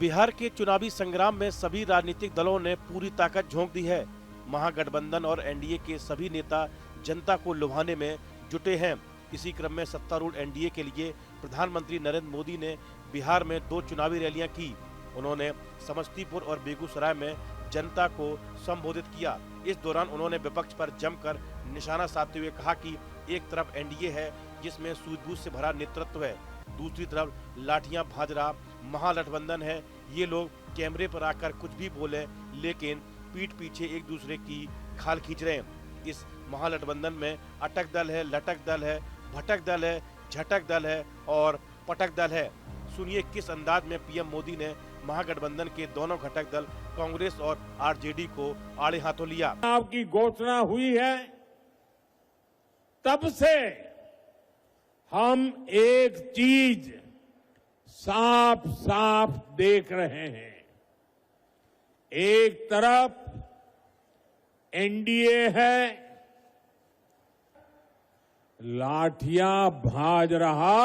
बिहार के चुनावी संग्राम में सभी राजनीतिक दलों ने पूरी ताकत झोंक दी है। महागठबंधन और एनडीए के सभी नेता जनता को लुभाने में जुटे हैं। इसी क्रम में सत्तारूढ़ एनडीए के लिए प्रधानमंत्री नरेंद्र मोदी ने बिहार में 2 चुनावी रैलियां की। उन्होंने समस्तीपुर और बेगूसराय में जनता को संबोधित किया। इस दौरान उन्होंने विपक्ष पर जमकर निशाना साधते हुए कहा कि एक तरफ एनडीए है जिसमें सूझबूझ से भरा नेतृत्व है, दूसरी तरफ लाठियां भांज रहा महागठबंधन है। ये लोग कैमरे पर आकर कुछ भी बोले लेकिन पीठ पीछे एक दूसरे की खाल खींच रहे हैं। इस महागठबंधन में अटक दल है, लटक दल है, भटक दल है, झटक दल है और पटक दल है। सुनिए किस अंदाज में पीएम मोदी ने महागठबंधन के दोनों घटक दल कांग्रेस और आरजेडी को आड़े हाथों लिया। आपकी घोषणा हुई है तब से हम एक चीज साफ साफ देख रहे हैं। एक तरफ एनडीए है, लाठियां भाज रहा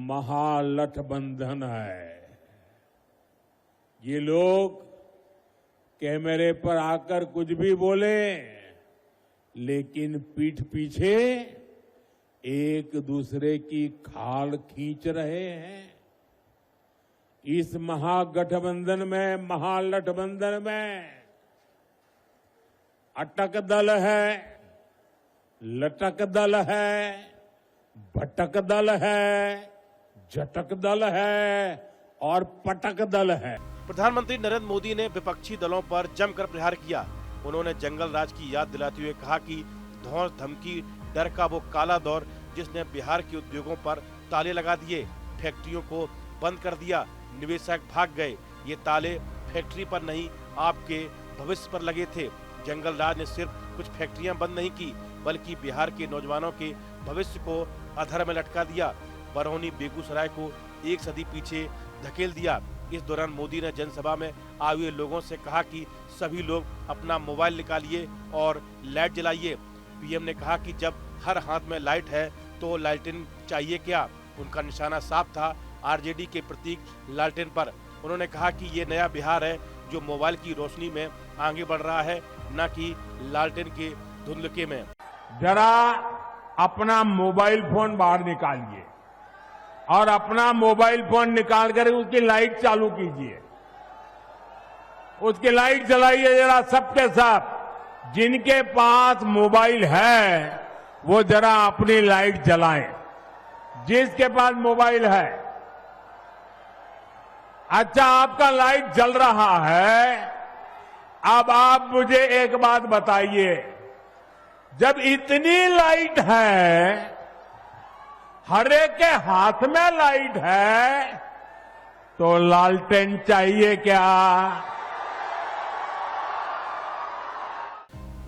महागठबंधन है। ये लोग कैमरे पर आकर कुछ भी बोले लेकिन पीठ पीछे एक दूसरे की खाल खींच रहे हैं। इस महागठबंधन में अटक दल है, लटक दल है, भटक दल है, झटक दल है और पटक दल है। प्रधानमंत्री नरेंद्र मोदी ने विपक्षी दलों पर जमकर प्रहार किया। उन्होंने जंगल राज की याद दिलाते हुए कहा कि धौंस धमकी डर का वो काला दौर जिसने बिहार के उद्योगों पर ताले लगा दिए, फैक्ट्रियों को बंद कर दिया, निवेशक भाग गए। ये ताले फैक्ट्री पर नहीं आपके भविष्य पर लगे थे। जंगल राज ने सिर्फ कुछ फैक्ट्रियां बंद नहीं की बल्कि बिहार के नौजवानों के भविष्य को अधर में लटका दिया। बरौनी बेगूसराय को एक सदी पीछे धकेल दिया। इस दौरान मोदी ने जनसभा में आए हुए लोगों से कहा कि सभी लोग अपना मोबाइल निकालिए और लाइट जलाइए। पीएम ने कहा कि जब हर हाथ में लाइट है तो लालटेन चाहिए क्या। उनका निशाना साफ था आरजेडी के प्रतीक लालटेन पर। उन्होंने कहा कि ये नया बिहार है जो मोबाइल की रोशनी में आगे बढ़ रहा है, न कि लालटेन के धुंधलके में। जरा अपना मोबाइल फोन बाहर निकालिए और अपना मोबाइल फोन निकाल कर उसकी लाइट चालू कीजिए, उसकी लाइट जलाइए जरा सबके सब। जिनके पास मोबाइल है वो जरा अपनी लाइट जलाएं। जिसके पास मोबाइल है, अच्छा आपका लाइट जल रहा है। अब आप मुझे एक बात बताइए, जब इतनी लाइट है, हर एक के हाथ में लाइट है, तो लालटेन चाहिए क्या?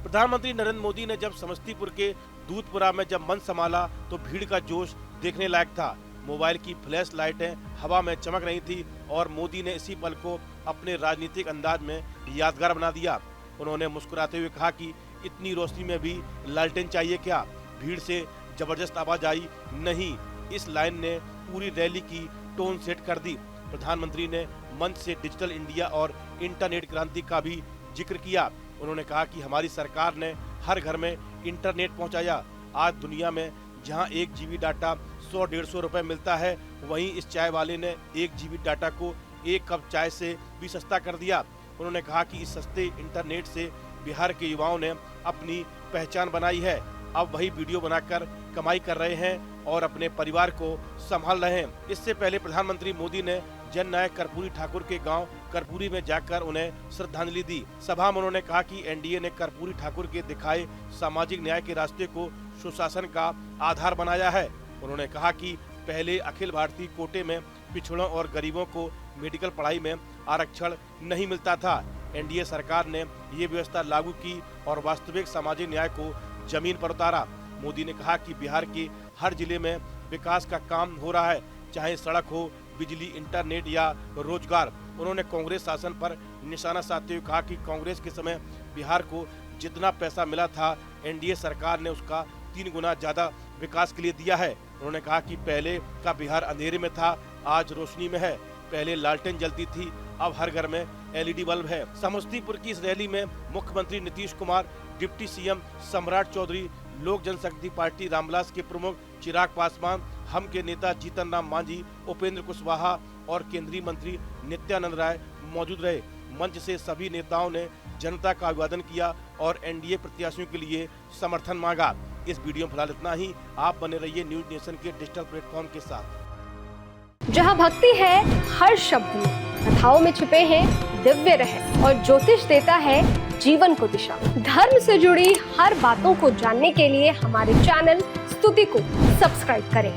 प्रधानमंत्री नरेंद्र मोदी ने जब समस्तीपुर के दूधपुरा में जब मन संभाला तो भीड़ का जोश देखने लायक था। मोबाइल की फ्लैश लाइटें हवा में चमक रही थी और मोदी ने इसी पल को अपने राजनीतिक अंदाज में यादगार बना दिया। उन्होंने मुस्कुराते हुए कहा कि इतनी रोशनी में भी लालटेन चाहिए क्या। भीड़ से जबरदस्त आवाज आई, नहीं। इस लाइन ने पूरी रैली की टोन सेट कर दी। प्रधानमंत्री ने मंच से डिजिटल इंडिया और इंटरनेट क्रांति का भी जिक्र किया। उन्होंने कहा कि हमारी सरकार ने हर घर में इंटरनेट पहुंचाया। आज दुनिया में जहां 1 जीबी डाटा 100-150 रुपए मिलता है, वहीं इस चाय वाले ने 1 जीबी डाटा को 1 कप चाय से भी सस्ता कर दिया। उन्होंने कहा कि इस सस्ते इंटरनेट से बिहार के युवाओं ने अपनी पहचान बनाई है। अब वही वीडियो बनाकर कमाई कर रहे हैं और अपने परिवार को संभाल रहे हैं। इससे पहले प्रधानमंत्री मोदी ने जननायक कर्पूरी ठाकुर के गांव कर्पूरी में जाकर उन्हें श्रद्धांजलि दी। सभा में उन्होंने कहा कि एनडीए ने कर्पूरी ठाकुर के दिखाए सामाजिक न्याय के रास्ते को सुशासन का आधार बनाया है। उन्होंने कहा कि पहले अखिल भारतीय कोटे में पिछड़ों और गरीबों को मेडिकल पढ़ाई में आरक्षण नहीं मिलता था। एनडीए सरकार ने ये व्यवस्था लागू की और वास्तविक सामाजिक न्याय को जमीन पर उतारा। मोदी ने कहा कि बिहार के हर जिले में विकास का काम हो रहा है, चाहे सड़क हो, बिजली, इंटरनेट या रोजगार। उन्होंने कांग्रेस शासन पर निशाना साधते हुए कहा कि कांग्रेस के समय बिहार को जितना पैसा मिला था, एनडीए सरकार ने उसका 3 गुना ज्यादा विकास के लिए दिया है। उन्होंने कहा कि पहले का बिहार अंधेरे में था, आज रोशनी में है। पहले लालटेन जलती थी, अब हर घर में LED बल्ब है। समस्तीपुर की इस रैली में मुख्यमंत्री नीतीश कुमार, डिप्टी CM सम्राट चौधरी, लोक जनशक्ति पार्टी रामविलास के प्रमुख चिराग पासवान, हम के नेता जीतन राम मांझी, उपेंद्र कुशवाहा और केंद्रीय मंत्री नित्यानंद राय मौजूद रहे। मंच से सभी नेताओं ने जनता का अभिवादन किया और NDA प्रत्याशियों के लिए समर्थन मांगा। इस वीडियो में फिलहाल इतना ही। आप बने रहिए न्यूज नेशन के डिजिटल प्लेटफॉर्म के साथ। जहां भक्ति है हर शब्द में, कथाओं में छिपे हैं दिव्य रहस्य और ज्योतिष देता है जीवन को दिशा। धर्म से जुड़ी हर बातों को जानने के लिए हमारे चैनल स्तुति को सब्सक्राइब करें।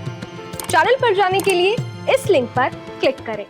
चैनल पर जाने के लिए इस लिंक पर क्लिक करें।